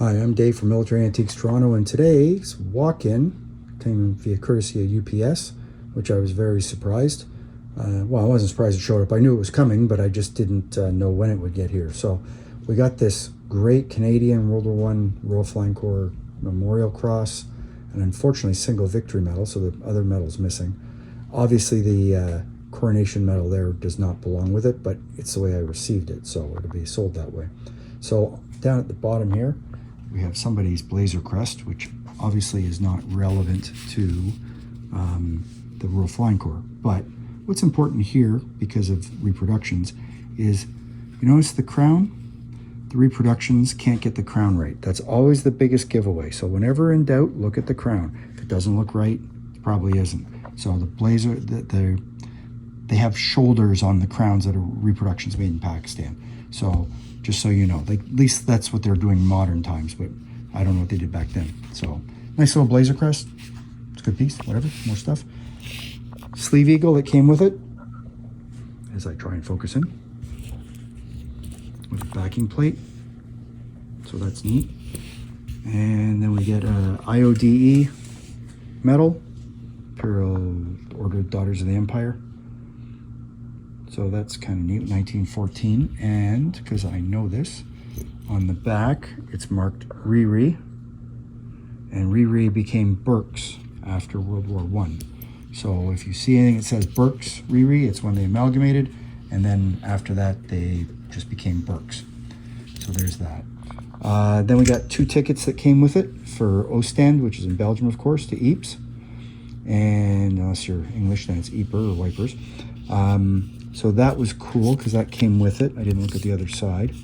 Hi, I'm Dave from Military Antiques Toronto, and today's walk-in came via courtesy of UPS, which I was very surprised. Well, I wasn't surprised it showed up. I knew it was coming, but I just didn't know when it would get here. So we got this great Canadian World War I Royal Flying Corps Memorial Cross, and unfortunately single victory medal, so the other medal's missing. Obviously the Coronation medal there does not belong with it, but it's the way I received it, so it'll be sold that way. So down at the bottom here, we have somebody's blazer crest, which obviously is not relevant to the Royal Flying Corps. But what's important here, because of reproductions, is you notice the crown? The reproductions can't get the crown right. That's always the biggest giveaway. So whenever in doubt, look at the crown. If it doesn't look right, it probably isn't. So the blazer, they have shoulders on the crowns that are reproductions made in Pakistan. So just so you know, at least that's what they're doing in modern times, but I don't know what they did back then. So nice little blazer crest. It's a good piece, whatever, more stuff. Sleeve eagle that came with it, as I try and focus in, with a backing plate. So that's neat. And then we get a IODE medal, Imperial Order of Daughters of the Empire. So that's kind of neat, 1914. And because I know this, on the back, it's marked Riri. And Riri became Berks after World War I. So if you see anything that says Berks Riri, it's when they amalgamated. And then after that, they just became Berks. So there's that. Then we got 2 tickets that came with it for Ostend, which is in Belgium, of course, to Ypres. And unless you're English, then it's Ypres or Wipers. So that was cool because that came with it. I didn't look at the other side.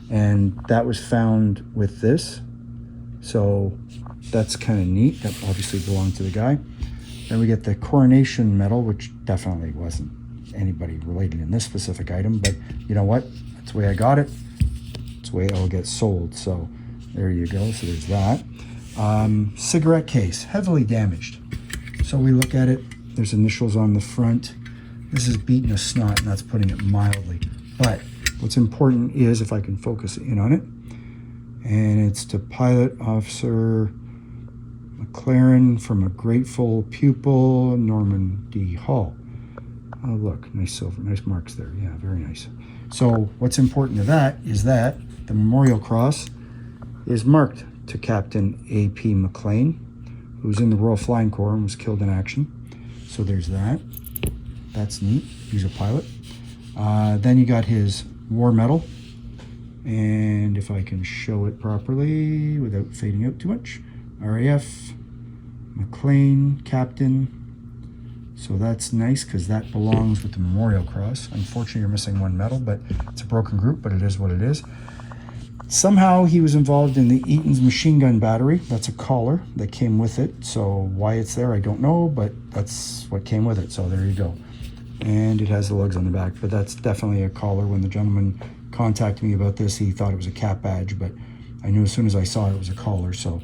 And that was found with this. So that's kind of neat. That obviously belonged to the guy. Then we get the Coronation medal, which definitely wasn't anybody related in this specific item. But you know what? That's the way I got it. That's the way it'll get sold. So there you go. So there's that. Cigarette case, heavily damaged. So we look at it. There's initials on the front. This is beating a snot, and that's putting it mildly. But what's important is, if I can focus in on it, and it's to Pilot Officer McLaren from a grateful pupil, Norman D. Hall. Oh, look, nice silver, nice marks there. Yeah, very nice. So what's important to that is that the Memorial Cross is marked to Captain A.P. McLean, who's in the Royal Flying Corps and was killed in action. So there's that. That's neat. He's a pilot. Then you got his war medal. And if I can show it properly without fading out too much. RAF, McLean, Captain. So that's nice because that belongs with the Memorial Cross. Unfortunately, you're missing 1 medal, but it's a broken group, but it is what it is. Somehow he was involved in the Eaton's machine gun battery. That's a collar that came with it. So why it's there, I don't know, but that's what came with it. So there you go. And it has the lugs on the back, but that's definitely a collar. When the gentleman contacted me about this, he thought it was a cap badge, but I knew as soon as I saw it, it was a collar. So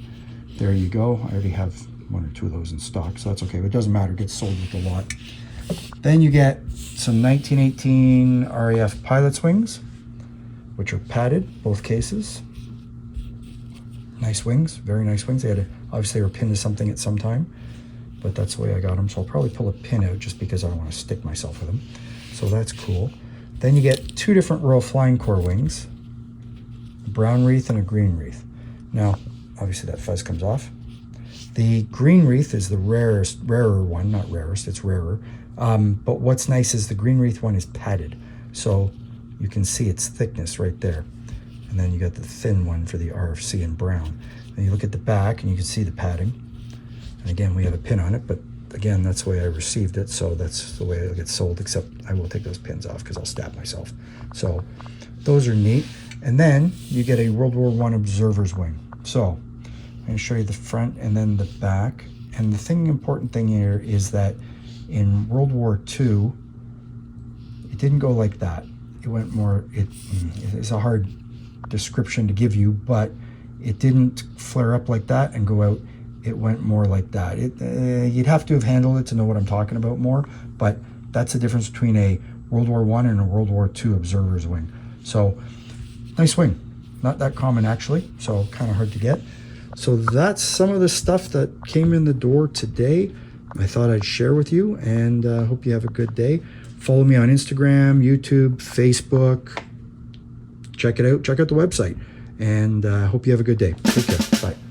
there you go. I already have 1 or 2 of those in stock, so that's okay, but it doesn't matter. It gets sold with the lot. Then you get some 1918 RAF pilot's wings, which are padded, both cases. Nice wings, very nice wings. They had obviously they were pinned to something at some time, but that's the way I got them. So I'll probably pull a pin out just because I don't want to stick myself with them. So that's cool. Then you get 2 different Royal Flying Corps wings, a brown wreath and a green wreath. Now, obviously that fuzz comes off. The green wreath is the rarer one, not rarest, it's rarer. But what's nice is the green wreath one is padded. So you can see its thickness right there. And then you got the thin one for the RFC in brown. And you look at the back and you can see the padding. And again, we have a pin on it, but again, that's the way I received it, so that's the way it'll get sold, except I will take those pins off because I'll stab myself. So those are neat. And then you get a World War I observer's wing. So I'm going to show you the front and then the back. And the important thing here is that in World War II, it didn't go like that. It went more, it's a hard description to give you, but it didn't flare up like that and go out. It went more like that. You'd have to have handled it to know what I'm talking about more, but that's the difference between a World War I and a World War II observer's wing. So nice wing. not that common actually, so kind of hard to get. So that's some of the stuff that came in the door today. I thought I'd share with you, and hope you have a good day. Follow me on Instagram, YouTube, Facebook. Check it out. Check out the website, and hope you have a good day. Take care. Bye.